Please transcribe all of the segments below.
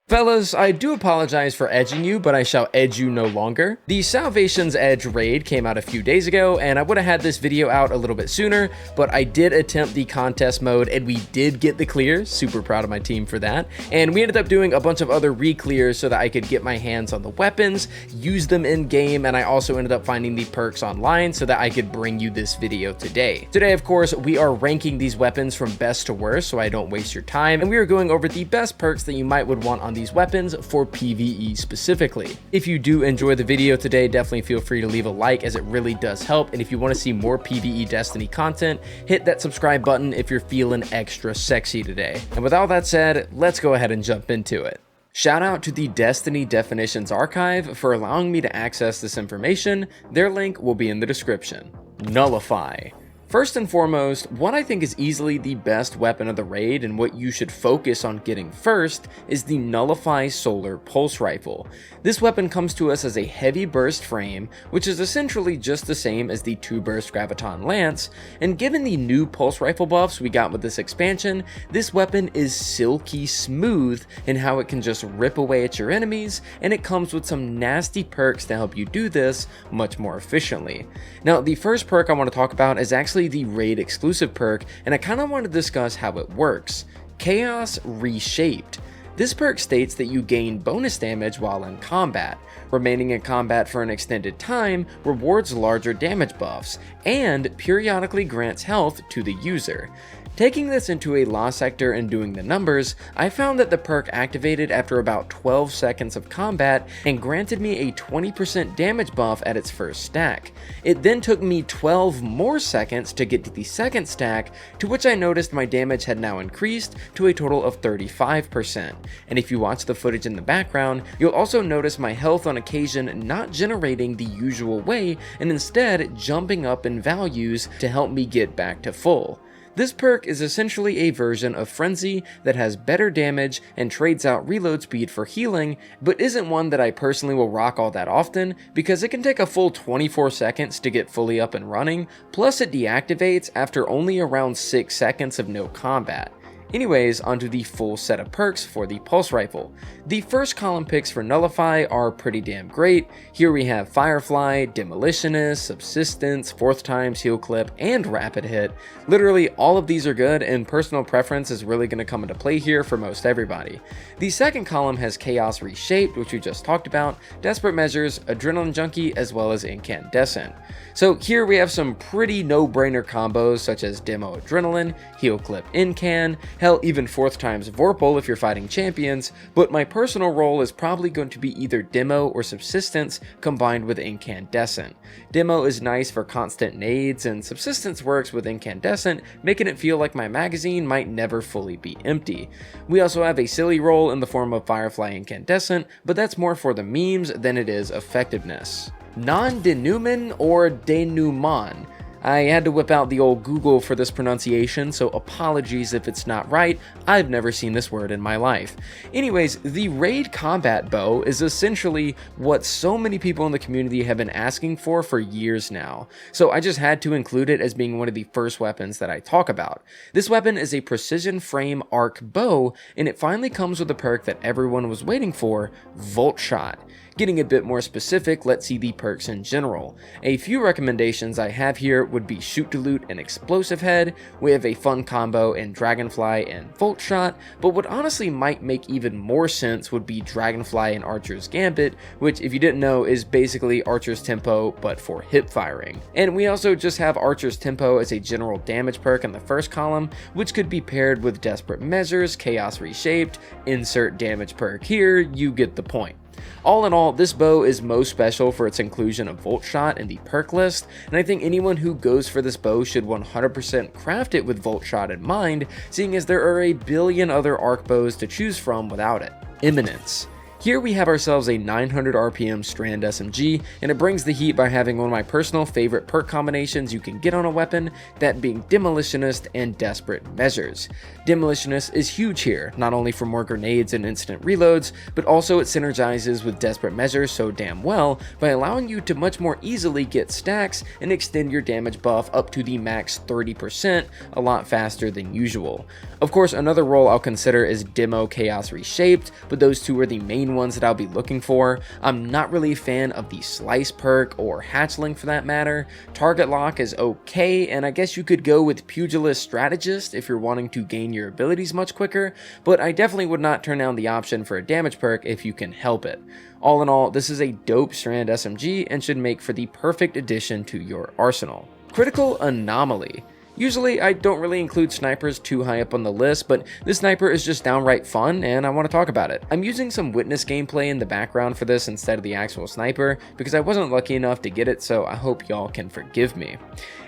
Fellas, I do apologize for edging you, but I shall edge you no longer. The Salvation's Edge raid came out a few days ago, and I would have had this video out a little bit sooner, but I did attempt the contest mode, and we did get the clear. Super proud of my team for that. And we ended up doing a bunch of other re-clears so that I could get my hands on the weapons, use them in-game, and I also ended up finding the perks online so that I could bring you this video today. Today, of course, we are ranking these weapons from best to worst so I don't waste your time, and we are going over the best perks that you might would want on these weapons for PvE specifically. If you do enjoy the video today, definitely feel free to leave a like as it really does help, and if you want to see more PvE Destiny content, hit that subscribe button if you're feeling extra sexy today. And with all that said, let's go ahead and jump into it. Shout out to the Destiny Definitions Archive for allowing me to access this information. Their link will be in the description. Nullify. First and foremost, what I think is easily the best weapon of the raid and what you should focus on getting first is the Nullify Solar Pulse Rifle. This weapon comes to us as a heavy burst frame, which is essentially just the same as the 2-burst Graviton Lance, and given the new pulse rifle buffs we got with this expansion, this weapon is silky smooth in how it can just rip away at your enemies, and it comes with some nasty perks to help you do this much more efficiently. Now, the first perk I want to talk about is actually the raid exclusive perk, and I kind of want to discuss how it works. Chaos Reshaped. This perk states that you gain bonus damage while in combat. Remaining in combat for an extended time rewards larger damage buffs, and periodically grants health to the user. Taking this into a law sector and doing the numbers, I found that the perk activated after about 12 seconds of combat and granted me a 20% damage buff at its first stack. It then took me 12 more seconds to get to the second stack, to which I noticed my damage had now increased to a total of 35%. And if you watch the footage in the background, you'll also notice my health on occasion not generating the usual way and instead jumping up in values to help me get back to full. This perk is essentially a version of Frenzy that has better damage and trades out reload speed for healing, but isn't one that I personally will rock all that often because it can take a full 24 seconds to get fully up and running, plus it deactivates after only around 6 seconds of no combat. Anyways, onto the full set of perks for the pulse rifle. The first column picks for Nullify are pretty damn great. Here we have Firefly, Demolitionist, Subsistence, 4th times, Heal Clip, and Rapid Hit. Literally all of these are good, and personal preference is really going to come into play here for most everybody. The second column has Chaos Reshaped, which we just talked about, Desperate Measures, Adrenaline Junkie, as well as Incandescent. So here we have some pretty no-brainer combos such as Demo Adrenaline, Heal Clip Incan, hell, even 4th times Vorpal if you're fighting champions, but my personal role is probably going to be either Demo or Subsistence combined with Incandescent. Demo is nice for constant nades, and Subsistence works with Incandescent, making it feel like my magazine might never fully be empty. We also have a silly role in the form of Firefly Incandescent, but that's more for the memes than it is effectiveness. Non-Denouement or Denouement. I had to whip out the old Google for this pronunciation, so apologies if it's not right. I've never seen this word in my life. Anyways, the raid combat bow is essentially what so many people in the community have been asking for years now. So I just had to include it as being one of the first weapons that I talk about. This weapon is a precision frame arc bow, and it finally comes with a perk that everyone was waiting for, Volt Shot. Getting a bit more specific, let's see the perks in general. A few recommendations I have here would be Shoot to Loot and Explosive Head. We have a fun combo in Dragonfly and Volt Shot, but what honestly might make even more sense would be Dragonfly and Archer's Gambit, which if you didn't know is basically Archer's Tempo but for hip firing. And we also just have Archer's Tempo as a general damage perk in the first column, which could be paired with Desperate Measures, Chaos Reshaped, insert damage perk here, you get the point. All in all, this bow is most special for its inclusion of Volt Shot in the perk list, and I think anyone who goes for this bow should 100% craft it with Volt Shot in mind, seeing as there are a billion other arc bows to choose from without it. Imminence. Here we have ourselves a 900 RPM Strand SMG, and it brings the heat by having one of my personal favorite perk combinations you can get on a weapon, that being Demolitionist and Desperate Measures. Demolitionist is huge here, not only for more grenades and instant reloads, but also it synergizes with Desperate Measures so damn well by allowing you to much more easily get stacks and extend your damage buff up to the max 30% a lot faster than usual. Of course, another role I'll consider is Demo Chaos Reshaped, but those two are the main ones that I'll be looking for. I'm not really a fan of the Slice perk or Hatchling for that matter. Target Lock is okay, and I guess you could go with Pugilist Strategist if you're wanting to gain your abilities much quicker, but I definitely would not turn down the option for a damage perk if you can help it. All in all, this is a dope Strand SMG and should make for the perfect addition to your arsenal. Critical Anomaly. Usually I don't really include snipers too high up on the list, but this sniper is just downright fun and I want to talk about it. I'm using some witness gameplay in the background for this instead of the actual sniper because I wasn't lucky enough to get it, so I hope y'all can forgive me.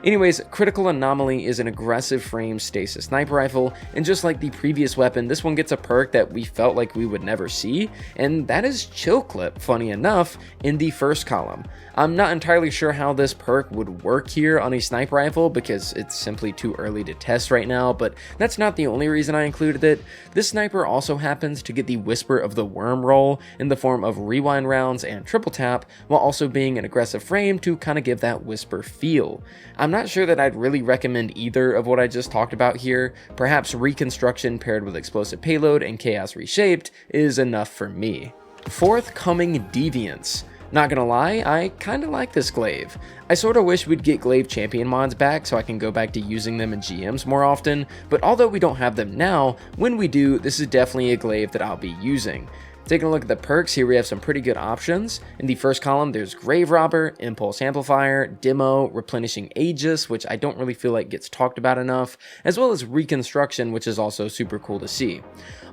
Anyways, Critical Anomaly is an aggressive frame stasis sniper rifle, and just like the previous weapon, this one gets a perk that we felt like we would never see, and that is Chill Clip, funny enough, in the first column. I'm not entirely sure how this perk would work here on a sniper rifle because it's simply too early to test right now, but that's not the only reason I included it. This sniper also happens to get the Whisper of the Worm roll in the form of rewind rounds and triple tap, while also being an aggressive frame to kind of give that whisper feel. I'm not sure that I'd really recommend either of what I just talked about here. Perhaps Reconstruction paired with Explosive Payload and Chaos Reshaped is enough for me. Forthcoming Deviance. Not gonna lie, I kinda like this glaive. I sorta wish we'd get glaive champion mods back so I can go back to using them in GMs more often, but although we don't have them now, when we do, this is definitely a glaive that I'll be using. Taking a look at the perks, here we have some pretty good options. In the first column, there's Grave Robber, Impulse Amplifier, Demo, Replenishing Aegis, which I don't really feel like gets talked about enough, as well as Reconstruction, which is also super cool to see.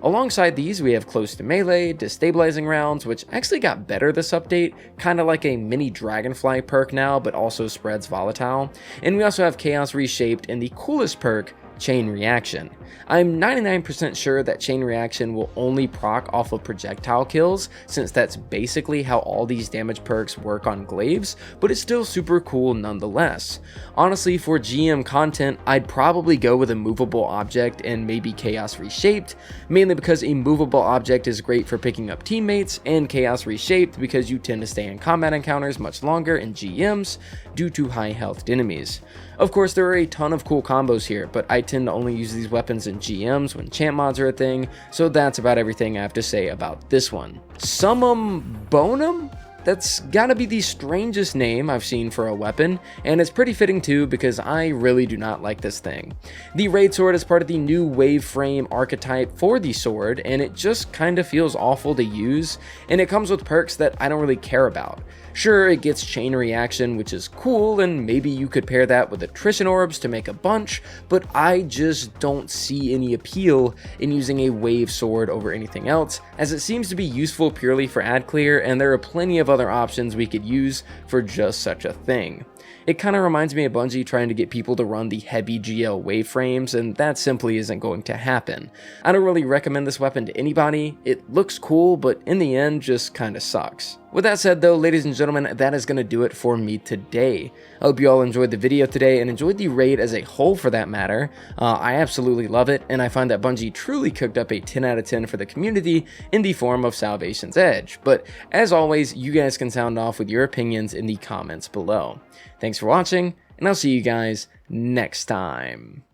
Alongside these, we have Close to Melee, Destabilizing Rounds, which actually got better this update, kind of like a mini Dragonfly perk now, but also spreads volatile. And we also have Chaos Reshaped and the coolest perk, Chain Reaction. I'm 99% sure that Chain Reaction will only proc off of projectile kills, since that's basically how all these damage perks work on glaives, but it's still super cool nonetheless. Honestly, for GM content, I'd probably go with a movable object and maybe Chaos Reshaped, mainly because a movable object is great for picking up teammates, and Chaos Reshaped because you tend to stay in combat encounters much longer in GMs due to high health enemies. Of course, there are a ton of cool combos here, but I tend to only use these weapons in GMs when champ mods are a thing, so that's about everything I have to say about this one. SUMMUM BONUM? That's gotta be the strangest name I've seen for a weapon, and it's pretty fitting too because I really do not like this thing. The Raid Sword is part of the new wave frame archetype for the sword, and it just kinda feels awful to use, and it comes with perks that I don't really care about. Sure, it gets Chain Reaction, which is cool, and maybe you could pair that with Attrition Orbs to make a bunch, but I just don't see any appeal in using a wave sword over anything else, as it seems to be useful purely for ad clear, and there are plenty of other options we could use for just such a thing. It kind of reminds me of Bungie trying to get people to run the heavy GL wave frames, and that simply isn't going to happen. I don't really recommend this weapon to anybody. It looks cool, but in the end just kinda sucks. With that said though, ladies and gentlemen, that is going to do it for me today. I hope you all enjoyed the video today and enjoyed the raid as a whole for that matter. I absolutely love it, and I find that Bungie truly cooked up a 10 out of 10 for the community in the form of Salvation's Edge. But as always, you guys can sound off with your opinions in the comments below. Thanks for watching, and I'll see you guys next time.